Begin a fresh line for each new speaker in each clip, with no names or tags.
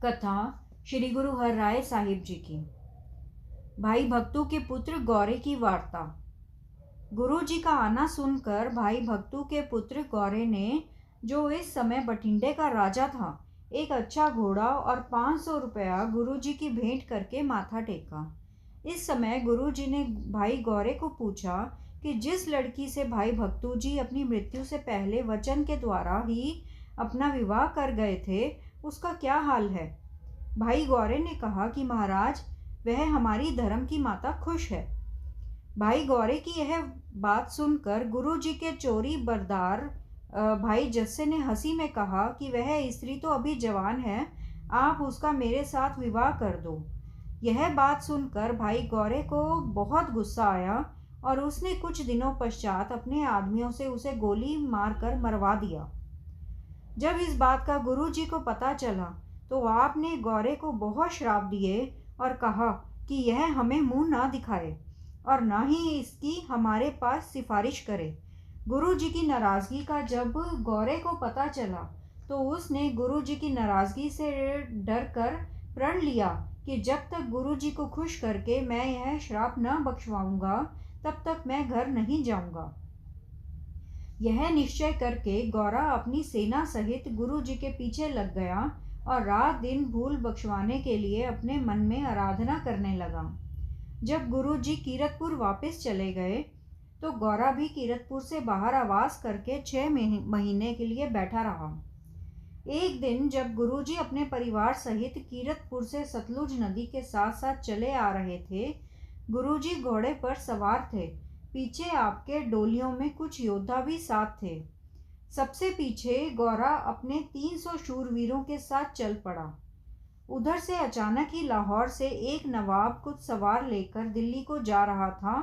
कथा श्री गुरु हरराय साहिब जी की। भाई भक्तू के पुत्र गौरे की वार्ता। गुरु जी का आना सुनकर भाई भक्तू के पुत्र गौरे ने, जो इस समय बठिंडे का राजा था, एक अच्छा घोड़ा और 500 रुपया गुरु जी की भेंट करके माथा टेका। इस समय गुरु जी ने भाई गौरे को पूछा कि जिस लड़की से भाई भक्तू जी अपनी मृत्यु से पहले वचन के द्वारा ही अपना विवाह कर गए थे, उसका क्या हाल है। भाई गौरे ने कहा कि महाराज, वह हमारी धर्म की माता खुश है। भाई गौरे की यह बात सुनकर गुरु जी के चोरी बरदार भाई जस्से ने हंसी में कहा कि वह स्त्री तो अभी जवान है, आप उसका मेरे साथ विवाह कर दो। यह बात सुनकर भाई गौरे को बहुत गुस्सा आया और उसने कुछ दिनों पश्चात अपने आदमियों से उसे गोली मारकर मरवा दिया। जब इस बात का गुरु जी को पता चला तो आपने गौरे को बहुत श्राप दिए और कहा कि यह हमें मुंह ना दिखाए और ना ही इसकी हमारे पास सिफारिश करे। गुरु जी की नाराज़गी का जब गौरे को पता चला तो उसने गुरु जी की नाराज़गी से डर कर प्रण लिया कि जब तक गुरु जी को खुश करके मैं यह श्राप न बख्शवाऊंगा, तब तक मैं घर नहीं जाऊंगा। यह निश्चय करके गौरा अपनी सेना सहित गुरु जी के पीछे लग गया और रात दिन भूल बख्शवाने के लिए अपने मन में आराधना करने लगा। जब गुरु जी कीरतपुर वापस चले गए तो गौरा भी कीरतपुर से बाहर आवास करके 6 महीने के लिए बैठा रहा। एक दिन जब गुरु जी अपने परिवार सहित कीरतपुर से सतलुज नदी के साथ साथ चले आ रहे थे, गुरु जी घोड़े पर सवार थे। पीछे आपके डोलियों में कुछ योद्धा भी साथ थे। सबसे पीछे गौरा अपने 300 शूरवीरों के साथ चल पड़ा। उधर से अचानक ही लाहौर से एक नवाब कुछ सवार लेकर दिल्ली को जा रहा था।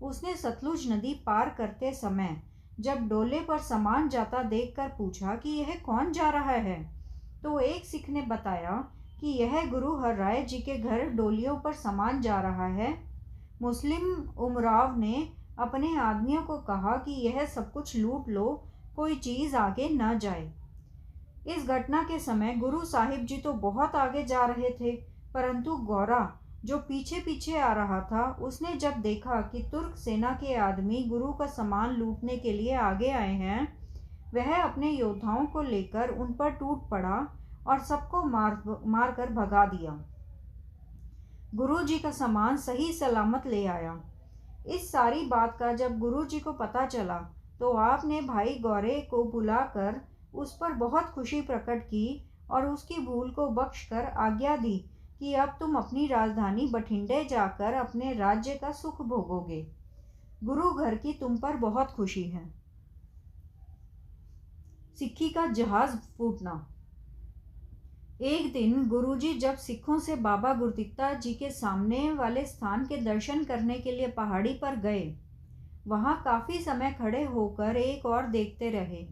उसने सतलुज नदी पार करते समय जब डोले पर सामान जाता देखकर पूछा कि यह कौन जा रहा है, तो एक सिख ने बताया कि यह गुरु हरराय जी के घर डोलियों पर सामान जा रहा है। मुस्लिम उमराव ने अपने आदमियों को कहा कि यह सब कुछ लूट लो, कोई चीज़ आगे न जाए। इस घटना के समय गुरु साहिब जी तो बहुत आगे जा रहे थे, परंतु गौरा जो पीछे पीछे आ रहा था, उसने जब देखा कि तुर्क सेना के आदमी गुरु का सामान लूटने के लिए आगे आए हैं, वह अपने योद्धाओं को लेकर उन पर टूट पड़ा और सबको मार कर भगा दिया। गुरु जी का सामान सही सलामत ले आया। इस सारी बात का जब गुरु जी को पता चला तो आपने भाई गौरे को बुलाकर उस पर बहुत खुशी प्रकट की और उसकी भूल को बख्शकर आज्ञा दी कि अब तुम अपनी राजधानी बठिंडे जाकर अपने राज्य का सुख भोगोगे। गुरु घर की तुम पर बहुत खुशी है। सिक्की का जहाज फूटना। एक दिन गुरुजी जब सिखों से बाबा गुरदित्ता जी के सामने वाले स्थान के दर्शन करने के लिए पहाड़ी पर गए, वहां काफ़ी समय खड़े होकर एक और देखते रहे।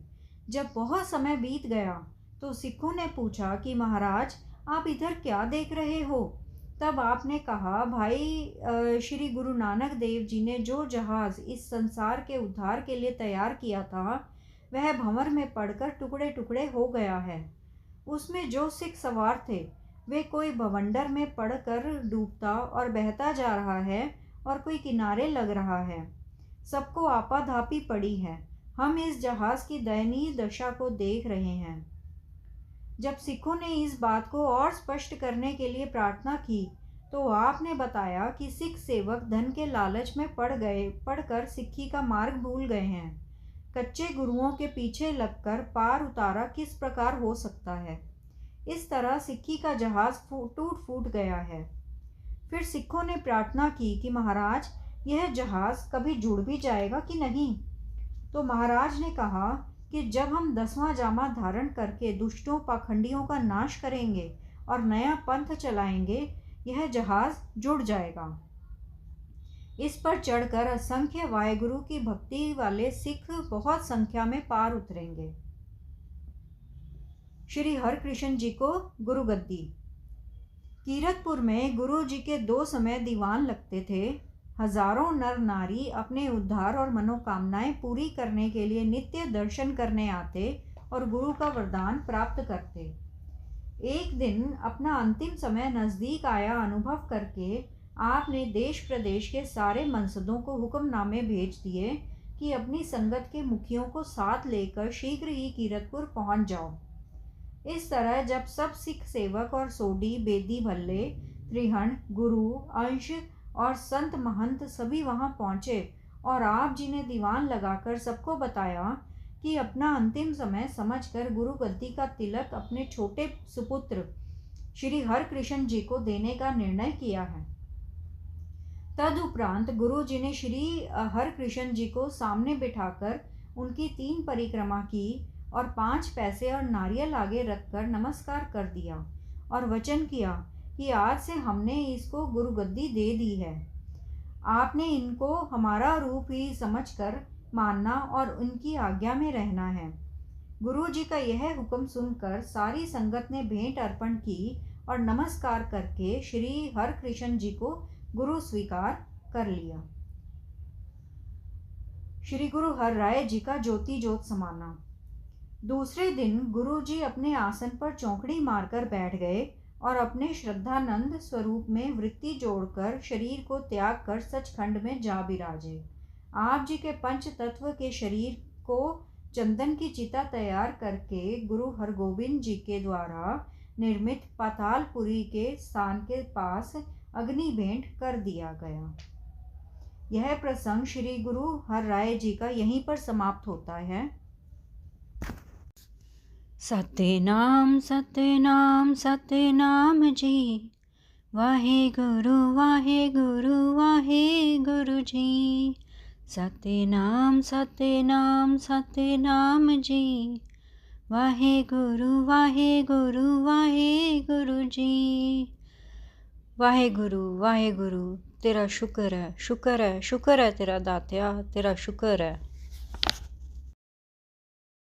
जब बहुत समय बीत गया तो सिखों ने पूछा कि महाराज, आप इधर क्या देख रहे हो। तब आपने कहा, भाई श्री गुरु नानक देव जी ने जो जहाज़ इस संसार के उद्धार के लिए तैयार किया था, वह भंवर में पड़कर टुकड़े टुकड़े हो गया है। उसमें जो सिख सवार थे वे कोई बवंडर में पड़कर डूबता और बहता जा रहा है और कोई किनारे लग रहा है। सबको आपाधापी पड़ी है। हम इस जहाज़ की दयनीय दशा को देख रहे हैं। जब सिखों ने इस बात को और स्पष्ट करने के लिए प्रार्थना की तो आपने बताया कि सिख सेवक धन के लालच में पड़कर सिक्खी का मार्ग भूल गए हैं। कच्चे गुरुओं के पीछे लगकर पार उतारा किस प्रकार हो सकता है। इस तरह सिक्खी का जहाज टूट फूट गया है। फिर सिखों ने प्रार्थना की कि महाराज, यह जहाज कभी जुड़ भी जाएगा कि नहीं। तो महाराज ने कहा कि जब हम 10वां जामा धारण करके दुष्टों पाखंडियों का नाश करेंगे और नया पंथ चलाएंगे, यह जहाज जुड़ जाएगा। इस पर चढ़कर असंख्य वाहेगुरु की भक्ति वाले सिख बहुत संख्या में पार उतरेंगे। श्री हरकृष्ण जी को गुरुगद्दी। कीरतपुर में गुरु जी के 2 समय दीवान लगते थे। हजारों नर नारी अपने उद्धार और मनोकामनाएं पूरी करने के लिए नित्य दर्शन करने आते और गुरु का वरदान प्राप्त करते। एक दिन अपना अंतिम समय नज़दीक आया अनुभव करके आपने देश प्रदेश के सारे मनसदों को हुक्मनामे भेज दिए कि अपनी संगत के मुखियों को साथ लेकर शीघ्र ही कीरतपुर पहुंच जाओ। इस तरह जब सब सिख सेवक और सोडी, बेदी, भल्ले, त्रिहण, गुरु, अंश और संत महंत सभी वहां पहुंचे और आप जी ने दीवान लगाकर सबको बताया कि अपना अंतिम समय समझकर गुरु गद्दी का तिलक अपने छोटे सुपुत्र श्री हरकृष्ण जी को देने का निर्णय किया है। तदुपरांत गुरु जी ने श्री हरकृष्ण जी को सामने बिठाकर उनकी 3 परिक्रमा की और 5 पैसे और नारियल आगे रखकर नमस्कार कर दिया और वचन किया कि आज से हमने इसको गुरुगद्दी दे दी है। आपने इनको हमारा रूप ही समझकर मानना और उनकी आज्ञा में रहना है। गुरु जी का यह हुक्म सुनकर सारी संगत ने भेंट अर्पण की और नमस्कार करके श्री हरकृष्ण जी को गुरु स्वीकार कर लिया। श्री गुरु हर राय जी का ज्योति ज्योत समाना। दूसरे दिन गुरु जी अपने आसन पर चौकड़ी मारकर बैठ गए और अपने श्रद्धानंद स्वरूप में वृत्ति जोड़कर शरीर को त्याग कर सचखंड में जा बिराजे। आप जी के पंच तत्व के शरीर को चंदन की चिता तैयार करके गुरु हरगोबिंद जी के द्वारा निर्मित पातालपुरी के स्थान के पास अग्नि भेंट कर दिया गया। यह प्रसंग श्री गुरु हर राय जी का यहीं पर समाप्त होता है।
सतनाम सतनाम सतनाम जी, वाहे गुरु जी। सतनाम सतनाम सतनाम जी, वाहे गुरु जी। वाहे गुरु तेरा शुक्र है, शुक्र है, शुक्र है तेरा दात्या, तेरा शुक्र है।